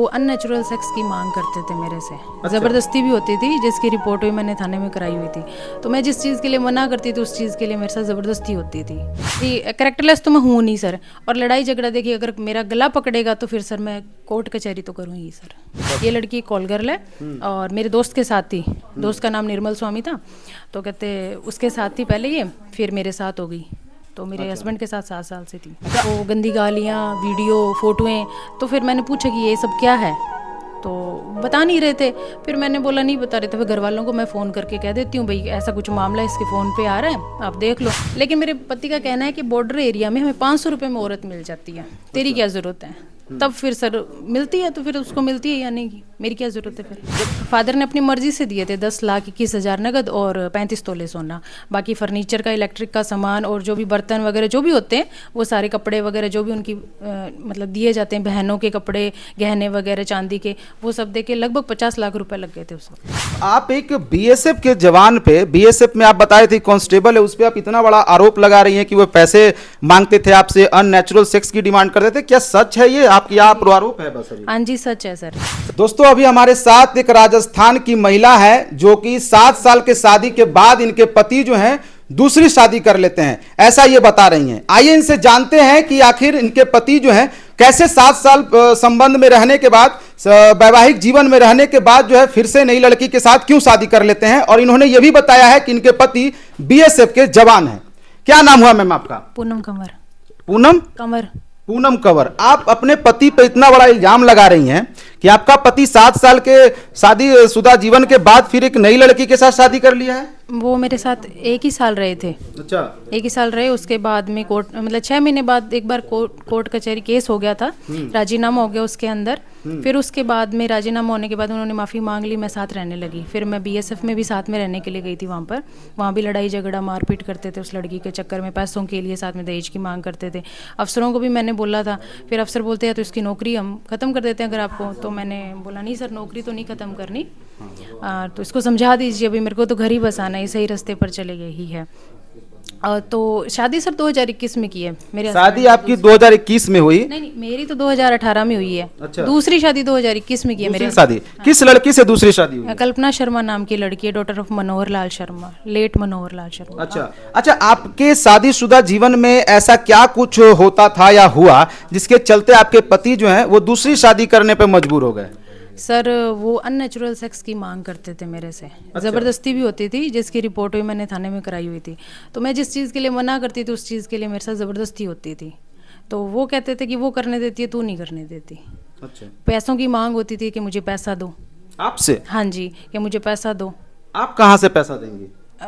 वो unnatural sex की मांग करते थे मेरे से। अच्छा। ज़बरदस्ती भी होती थी, जिसकी रिपोर्ट भी मैंने थाने में कराई हुई थी। तो मैं जिस चीज़ के लिए मना करती थी उस चीज़ के लिए मेरे साथ ज़बरदस्ती होती थी। ये कैरेक्टरलेस तो मैं हूँ नहीं सर। और लड़ाई झगड़ा देखिए, अगर मेरा गला पकड़ेगा तो फिर सर मैं कोर्ट कचहरी तो करूँगी सर। ये लड़की कॉल गर्ल है और मेरे दोस्त के साथ थी। दोस्त का नाम निर्मल स्वामी था। तो कहते उसके साथ थी पहले ये, फिर मेरे साथ हो गई। तो मेरे हस्बैंड के साथ 7 साल से थी। वो गंदी गालियाँ, वीडियो, फोटोएं। तो फिर मैंने पूछा कि ये सब क्या है, तो बता नहीं रहे थे। फिर मैंने बोला नहीं बता रहे थे। फिर घर वालों को मैं फ़ोन करके कह देती हूँ भाई ऐसा कुछ मामला इसके फ़ोन पे आ रहा है, आप देख लो। लेकिन मेरे पति का कहना है कि बॉर्डर एरिया में हमें 500 रुपये में औरत मिल जाती है, तेरी क्या ज़रूरत है। तब फिर सर मिलती है तो फिर उसको मिलती है या नहीं, मेरी क्या ज़रूरत है। फिर फादर ने अपनी मर्ज़ी से दिए थे 10,21,000 नगद और 35 तोले सोना। बाकी फर्नीचर का, इलेक्ट्रिक का सामान और जो भी बर्तन वगैरह जो भी होते हैं वो सारे कपड़े वगैरह जो भी उनकी मतलब दिए जाते हैं, बहनों के कपड़े, गहने वगैरह चांदी के, वो सब दे के लगभग 50 लाख रुपए लग गए थे उस वक्त। आप एक बीएसएफ के जवान पे, बीएसएफ में आप बताए थे कांस्टेबल है, उस पे आप इतना बड़ा आरोप लगा रही हैं कि वो पैसे मांगते थे आपसे, अननेचुरल सेक्स की डिमांड करते थे। क्या सच है ये आपकी आरोप है? बस अभी हाँ जी सच है सर। दोस्तों, अभी हमारे साथ एक राजस्थान की महिला है जो कि 7 साल के शादी के बाद इनके पति जो हैं दूसरी शादी कर लेते हैं, ऐसा ये बता रही हैं। आइए इनसे जानते हैं कि आखिर इनके पति जो हैं कैसे 7 साल संबंध में रहने के बाद, वैवाहिक जीवन में रहने के बाद जो है फिर से नई लड़की के साथ क्यों शादी कर लेते हैं। और इन्होंने ये भी बताया है कि इनके पति बीएसएफ के जवान हैं। क्या नाम हुआ मैम आपका? पूनम कंवर। पूनम कंवर। पूनम कंवर। आप अपने पति पर इतना बड़ा इल्जाम लगा रही हैं कि आपका पति 7 साल के शादीशुदा जीवन के बाद फिर एक नई लड़की के साथ शादी कर लिया है। वो मेरे साथ एक ही साल रहे थे। अच्छा। एक ही साल रहे, उसके बाद में कोर्ट मतलब 6 महीने बाद एक बार कोर्ट कचहरी केस हो गया था, राजीनामा हो गया उसके अंदर। फिर उसके बाद में राजीनामा होने के बाद उन्होंने माफ़ी मांग ली, मैं साथ रहने लगी। फिर मैं बीएसएफ में भी साथ में रहने के लिए गई थी वहाँ पर। वहाँ भी लड़ाई झगड़ा मारपीट करते थे उस लड़की के चक्कर में, पैसों के लिए साथ में दहेज की मांग करते थे। अफसरों को भी मैंने बोला था, फिर अफसर बोलते हैं तो इसकी नौकरी हम ख़त्म कर देते हैं अगर आपको। तो मैंने बोला नहीं सर, नौकरी तो नहीं ख़त्म करनी, तो इसको समझा दीजिए, अभी मेरे को तो घर ही बसाना है, सही रास्ते पर चले गए ही है। तो शादी सर 2021 में की है मेरे। शादी आपकी 2021 में हुई? नहीं, मेरी तो 2018 में हुई है। अच्छा। दूसरी शादी 2021 में की है मेरे। शादी किस लड़की से दूसरी शादी हुई? कल्पना शर्मा नाम की लड़की है, daughter of Manohar Lal Sharma, late Manohar Lal Sharma. अच्छा अच्छा। आपके शादीशुदा जीवन में ऐसा क्या कुछ होता था या हुआ जिसके चलते आपके पति जो हैं वो दूसरी शादी करने पे मजबूर हो गए? सर वो अननेचुरल सेक्स की मांग करते थे मेरे से। ज़बरदस्ती भी होती थी, जिसकी रिपोर्ट भी मैंने थाने में कराई हुई थी। तो मैं जिस चीज़ के लिए मना करती थी उस चीज़ के लिए मेरे साथ ज़बरदस्ती होती थी। तो वो कहते थे कि वो करने देती है, तू नहीं करने देती। अच्छा। पैसों की मांग होती थी कि मुझे पैसा दो। आपसे? हाँ जी, कि मुझे पैसा दो। आप कहाँ से पैसा देंगे?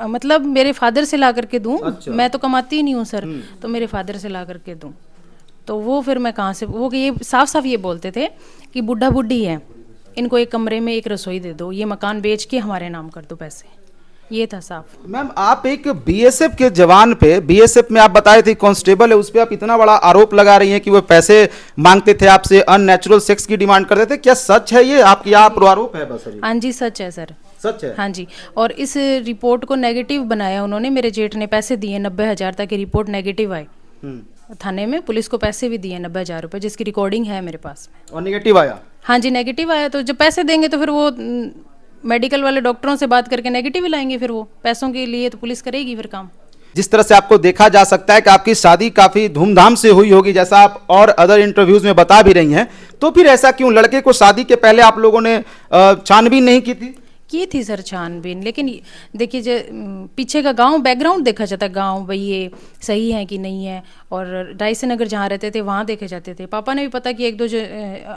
मतलब मेरे फादर से ला करके दूँ। अच्छा। मैं तो कमाती ही नहीं हूँ सर, तो मेरे फादर से ला करके दूँ। तो वो फिर मैं कहाँ से, वो ये साफ साफ ये बोलते थे कि बुढ़ा बुढ़ी है, इनको एक कमरे में एक रसोई दे दो, ये मकान बेच के हमारे नाम कर दो पैसे। ये था साफ। मैम, आप एक बीएसएफ के जवान पे, बीएसएफ में आप बताए थे कांस्टेबल है, उस पे आप इतना बड़ा आरोप लगा रही हैं कि वो पैसे मांगते थे आपसे, अननेचुरल सेक्स की डिमांड करते थे। क्या सच है ये आपकी आरोप है? बस अभी। हाँ जी सच है सर। सच है? हाँ जी। और इस रिपोर्ट को नेगेटिव बनाया उन्होंने। मेरे जेठ ने पैसे दिए 90,000 तक की रिपोर्ट नेगेटिव आई थाने में। पुलिस को पैसे भी दिए 90,000 रुपये, जिसकी रिकॉर्डिंग है मेरे पास में। और नेगेटिव आया? हाँ जी नेगेटिव आया। तो जब पैसे देंगे तो फिर वो मेडिकल वाले डॉक्टरों से बात करके नेगेटिव ही लाएंगे। फिर वो पैसों के लिए तो पुलिस करेगी फिर काम। जिस तरह से आपको देखा जा सकता है कि आपकी शादी काफी धूमधाम से हुई होगी, जैसा आप और अदर इंटरव्यूज में बता भी रही हैं, तो फिर ऐसा क्यों लड़के को शादी के पहले आप लोगों ने छानबीन नहीं की थी? की थी सर छानबीन, लेकिन देखिए जो पीछे का गांव बैकग्राउंड देखा जाता है, गांव भाई ये सही है कि नहीं है। और रायसन नगर जहाँ रहते थे वहाँ देखे जाते थे। पापा ने भी पता कि एक दो जो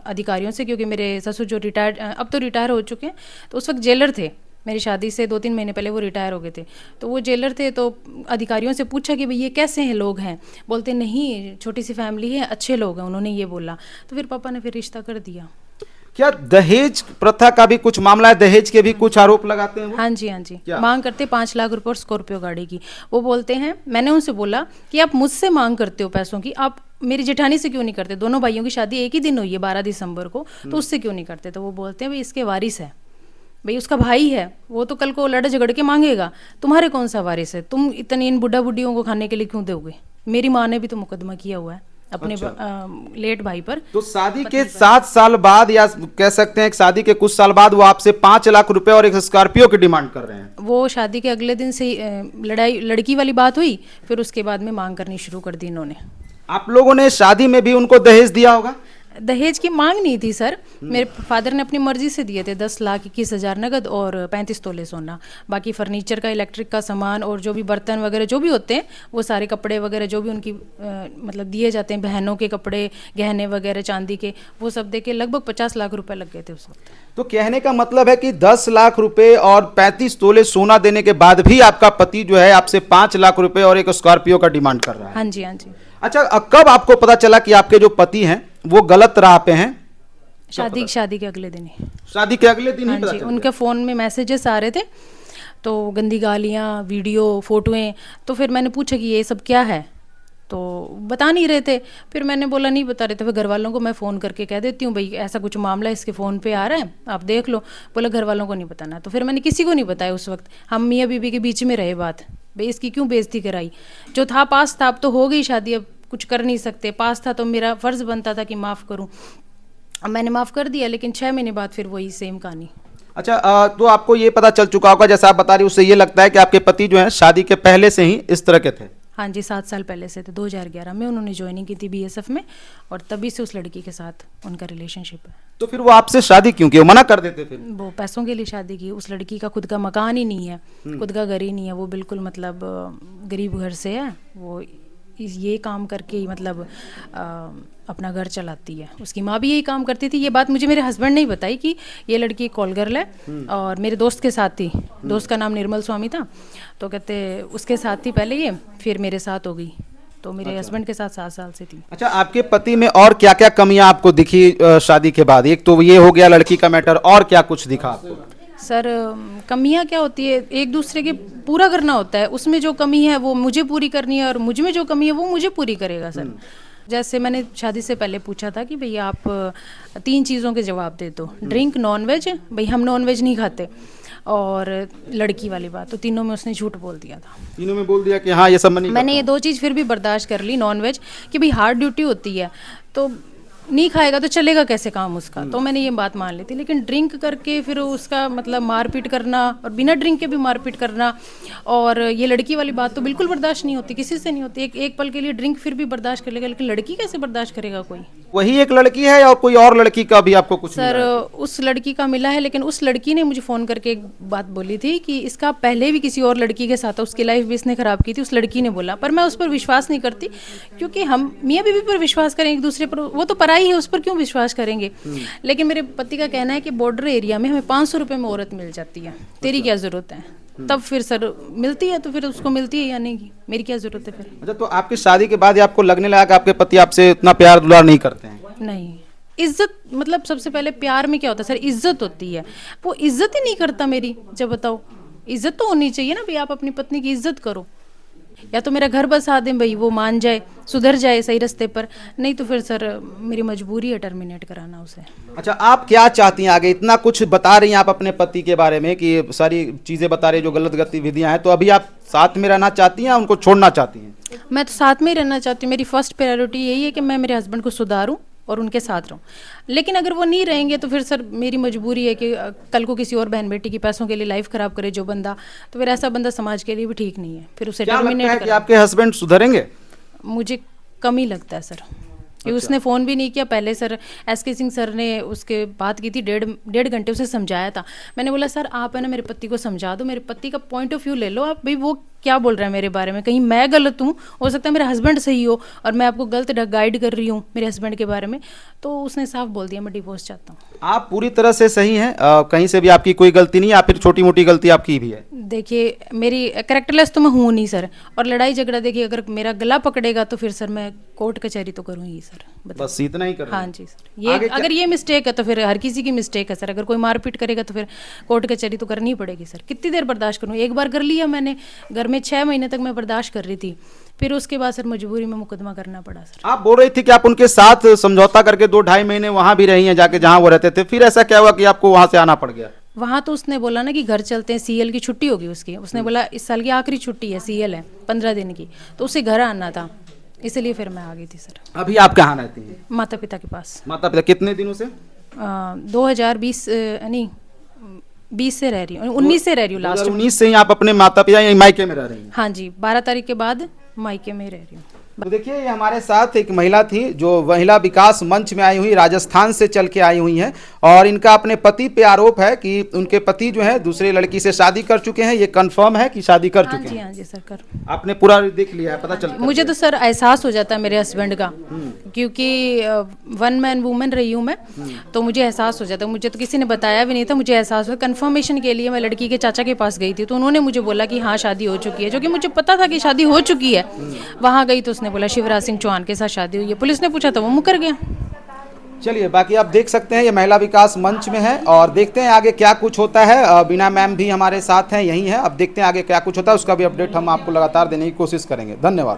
अधिकारियों से, क्योंकि मेरे ससुर जो रिटायर्ड, अब तो रिटायर हो चुके हैं, तो उस वक्त जेलर थे। मेरी शादी से 2-3 महीने पहले वो रिटायर हो गए थे। तो वो जेलर थे, तो अधिकारियों से पूछा कि भाई ये कैसे हैं लोग हैं। बोलते नहीं, छोटी सी फैमिली है, अच्छे लोग हैं, उन्होंने ये बोला। तो फिर पापा ने फिर रिश्ता कर दिया। क्या दहेज प्रथा का भी कुछ मामला है? दहेज के भी कुछ आरोप लगाते हैं वो? हाँ जी हाँ जी। मांग करते 5 लाख रुपए और स्कॉर्पियो गाड़ी की। वो बोलते हैं, मैंने उनसे बोला कि आप मुझसे मांग करते हो पैसों की, आप मेरी जेठानी से क्यों नहीं करते? दोनों भाइयों की शादी एक ही दिन हुई है 12 दिसंबर को, तो उससे क्यों नहीं करते? तो वो बोलते हैं भाई इसके वारिस है, भाई उसका भाई है, वो तो कल को लड़ झगड़ के मांगेगा, तुम्हारे कौन सा वारिस है? तुम इतनी इन बुढ़ा बुढ़ियों को खाने के लिए क्यों दोगे? मेरी माँ ने भी तो मुकदमा किया हुआ है। अपने लेट भाई पर। तो शादी के 7 साल बाद या कह सकते हैं कि शादी के कुछ साल बाद वो आपसे 5 लाख रुपए और एक स्कॉर्पियो की डिमांड कर रहे हैं। वो शादी के अगले दिन से ही लड़की वाली बात हुई, फिर उसके बाद में मांग करनी शुरू कर दी इन्होंने। आप लोगों ने शादी में भी उनको दहेज दिया होगा? दहेज की मांग नहीं थी सर, मेरे फादर ने अपनी मर्जी से दिए थे 10,21,000 नगद और 35 तोले सोना। बाकी फर्नीचर का, इलेक्ट्रिक का सामान और जो भी बर्तन वगैरह जो भी होते हैं वो सारे कपड़े वगैरह जो भी उनकी मतलब दिए जाते हैं, बहनों के कपड़े, गहने वगैरह चांदी के, वो सब दे के लगभग 50 लाख रुपए लग गए थे उस वक्त। तो कहने का मतलब है कि 10 लाख रुपए और 35 तोले सोना देने के बाद भी आपका पति जो है आपसे 5 लाख रुपए और एक स्कॉर्पियो का डिमांड कर रहा है? हाँ जी, हाँ जी। अच्छा, कब आपको पता चला कि आपके जो पति हैं वो गलत राह पे हैं? शादी के अगले दिन ही। शादी के अगले दिन ही हाँ पता जी, चल उनके फ़ोन में मैसेजेस आ रहे थे, तो गंदी गालियाँ, वीडियो, फोटोएं। तो फिर मैंने पूछा कि ये सब क्या है, तो बता नहीं रहे थे। फिर मैंने बोला नहीं बता रहे थे, फिर घर वालों को मैं फ़ोन करके कह देती हूँ भाई ऐसा कुछ मामला इसके फ़ोन पे आ रहा है, आप देख लो। बोला घर वालों को नहीं बताना। तो फिर मैंने किसी को नहीं बताया उस वक्त। हम मियाँ बीबी के बीच में रहे बात, भाई इसकी क्यों बेइज्जती कराई। जो था पास था, अब तो हो गई शादी, अब कुछ कर नहीं सकते। पास था तो मेरा फ़र्ज़ बनता था कि माफ़ करूँ। अब मैंने माफ़ कर दिया, लेकिन 6 महीने बाद फिर वही सेम कहानी। अच्छा, तो आपको ये पता चल चुका होगा, जैसा आप बता रही हैं उससे ये लगता है कि आपके पति जो हैं शादी के पहले से ही इस तरह के थे? हाँ जी, 7 साल पहले से थे। 2011 में उन्होंने ज्वाइनिंग की थी बीएसएफ में, और तभी से उस लड़की के साथ उनका रिलेशनशिप है। तो फिर वो आपसे शादी क्यों की? वो मना कर देते फिर? वो पैसों के लिए शादी की। उस लड़की का खुद का मकान ही नहीं है, खुद का घर ही नहीं है। वो बिल्कुल मतलब गरीब घर से है। वो ये काम करके ही मतलब अपना घर चलाती है। उसकी माँ भी यही काम करती थी। ये बात मुझे मेरे हस्बैंड ने ही बताई कि ये लड़की कॉल गर्ल है और मेरे दोस्त के साथ थी। दोस्त का नाम निर्मल स्वामी था। तो कहते उसके साथ थी पहले ये, फिर मेरे साथ हो गई। तो मेरे हस्बैंड के साथ 7 साल से थी। अच्छा, आपके पति में और क्या क्या कमियां आपको दिखी शादी के बाद? एक तो ये हो गया लड़की का मैटर, और क्या कुछ दिखा आपको? सर कमियां क्या होती है, एक दूसरे के पूरा करना होता है। उसमें जो कमी है वो मुझे पूरी करनी है और मुझ में जो कमी है वो मुझे पूरी करेगा सर। जैसे मैंने शादी से पहले पूछा था कि भैया आप 3 चीज़ों के जवाब दे दो, ड्रिंक, नॉनवेज। भाई हम नॉनवेज नहीं खाते, और लड़की वाली बात। तो तीनों में उसने झूठ बोल दिया था। तीनों में बोल दिया कि हाँ ये सब नहीं मैंने ये 2 चीज़ फिर भी बर्दाश्त कर ली, नॉनवेज कि भाई हार्ड ड्यूटी होती है तो नहीं खाएगा तो चलेगा कैसे काम उसका। तो मैंने ये बात मान ली थी। लेकिन ड्रिंक करके फिर उसका मतलब मारपीट करना, और बिना ड्रिंक के भी मारपीट करना, और ये लड़की वाली बात तो बिल्कुल बर्दाश्त नहीं होती, किसी से नहीं होती। एक पल के लिए ड्रिंक फिर भी बर्दाश्त कर लेगा, लेकिन लड़की कैसे बर्दाश्त करेगा कोई? वही एक लड़की है और कोई और लड़की का भी आपको कुछ सर उस लड़की का मिला है, लेकिन उस लड़की ने मुझे फ़ोन करके एक बात बोली थी कि इसका पहले भी किसी और लड़की के साथ था, उसकी लाइफ भी इसने ख़राब की थी। उस लड़की ने बोला, पर मैं उस पर विश्वास नहीं करती, क्योंकि हम मियाँ बीवी पर विश्वास करें एक दूसरे पर, वो तो पराई है, उस पर क्यों विश्वास करेंगे। लेकिन मेरे पति का कहना है कि बॉर्डर एरिया में हमें 500 रुपये में औरत मिल जाती है, तेरी क्या ज़रूरत है। तब फिर सर मिलती है तो फिर उसको मिलती है या नहीं, मेरी क्या ज़रूरत है फिर। अच्छा, तो आपकी शादी के बाद आपको लगने लगा कि आपके पति आपसे इतना प्यार दुलार नहीं करते हैं? नहीं, इज्जत मतलब सबसे पहले प्यार में क्या होता है सर, इज्जत होती है। वो इज्जत ही नहीं करता मेरी। जब बताओ, इज्जत तो होनी चाहिए ना भाई, आप अपनी पत्नी की इज्जत करो। या तो मेरा घर बसा दें भाई, वो मान जाए, सुधर जाए सही रास्ते पर, नहीं तो फिर सर मेरी मजबूरी है टर्मिनेट कराना उसे। अच्छा, आप क्या चाहती हैं आगे? इतना कुछ बता रही हैं आप अपने पति के बारे में कि सारी चीज़ें बता रही हैं जो गलत गतिविधियां हैं, तो अभी आप साथ में रहना चाहती हैं या उनको छोड़ना चाहती हैं? मैं तो साथ में ही रहना चाहती हूँ। मेरी फर्स्ट प्रायोरिटी यही है कि मैं मेरे हस्बैंड को सुधारूँ और उनके साथ रहूँ। लेकिन अगर वो नहीं रहेंगे तो फिर सर मेरी मजबूरी है कि कल को किसी और बहन बेटी की पैसों के लिए लाइफ खराब करे जो बंदा, तो फिर ऐसा बंदा समाज के लिए भी ठीक नहीं है। फिर उसे टर्मिनेट कर। आपके हस्बैंड सुधरेंगे? मुझे कम ही लगता है सर, कि उसने फ़ोन भी नहीं किया पहले। सर एसके सिंह सर ने उसके बात की थी, डेढ़ घंटे उसे समझाया था। मैंने बोला सर आप है ना मेरे पति को समझा दो, मेरे पति का पॉइंट ऑफ व्यू ले लो आप, भाई वो क्या बोल रहा है मेरे बारे में, कहीं मैं गलत हूँ, हो सकता है मेरा हस्बैंड सही हो और मैं आपको गलत गाइड कर रही हूँ मेरे हस्बैंड के बारे में। तो उसने साफ बोल दिया मैं डिवोर्स चाहता हूँ। आप पूरी तरह से सही हैं, कहीं से भी आपकी कोई गलती नहीं है, या फिर छोटी मोटी गलती आपकी भी है? देखिए मेरी कैरेक्टरलेस तो मैं हूँ नहीं सर, और लड़ाई झगड़ा देखिए अगर मेरा गला पकड़ेगा तो फिर सर मैं कोर्ट कचहरी तो करूँगी सर। बस इतना ही कर? हाँ जी सर, ये अगर ये मिस्टेक है तो फिर हर किसी की मिस्टेक है सर। अगर कोई मारपीट करेगा तो फिर कोर्ट कचहरी तो करनी ही पड़ेगी सर। कितनी देर बर्दाश्त करूँ? एक बार कर लिया मैंने घर में, 6 महीने तक मैं बर्दाश्त कर रही थी, फिर उसके बाद सर मजबूरी में मुकदमा करना पड़ा सर। आप बोल रही थी कि आप उनके साथ समझौता करके 2-2.5 महीने वहां भी रही हैं जाके जहां वो रहते थे, फिर ऐसा क्या हुआ कि आपको वहां से आना पड़ गया? वहाँ तो उसने बोला ना कि घर चलते हैं, सीएल की छुट्टी होगी उसकी। उसने बोला इस साल की आखिरी छुट्टी है, सीएल है 15 दिन की, तो उसे घर आना था। इसलिए फिर मैं आ गई थी सर। अभी आप कहाँ रहती हैं? माता पिता के पास। माता पिता कितने दिनों से? 2020 नहीं 20 से रह रही हूँ, 19 से रह रही हूँ लास्ट में। 2019 से ही आप अपने माता पिता या मायके में रह रही हैं? हाँ जी, 12 तारीख के बाद मायके में ही रह रही हूँ। तो देखिए ये हमारे साथ एक महिला थी जो महिला विकास मंच में आई हुई, राजस्थान से चल के आई हुई हैं और इनका अपने पति पे आरोप है कि उनके पति जो है दूसरे लड़की से शादी कर चुके हैं। ये कंफर्म है कि शादी कर हाँ चुके जी, हैं? हाँ जी सर कर। आपने पूरा देख लिया है, पता चलता मुझे तो सर एहसास हो जाता है मेरे हस्बैंड का, क्योंकि वन मैन वूमेन रही हूँ मैं, तो मुझे एहसास हो जाता है। मुझे तो किसी ने बताया भी नहीं था, मुझे एहसास हुआ। कंफर्मेशन के लिए मैं लड़की के चाचा के पास गई थी, तो उन्होंने मुझे बोला कि हाँ शादी हो चुकी है, जो कि मुझे पता था कि शादी हो चुकी है। वहाँ गई तो उसने बोला शिवराज सिंह चौहान के साथ शादी हुई है। पुलिस ने पूछा तो वो मुकर गया। चलिए बाकी आप देख सकते हैं ये महिला विकास मंच में है और देखते हैं आगे क्या कुछ होता है। बीना मैम भी हमारे साथ हैं, यही है। अब देखते हैं आगे क्या कुछ होता है, उसका भी अपडेट हम आपको लगातार देने की कोशिश करेंगे। धन्यवाद।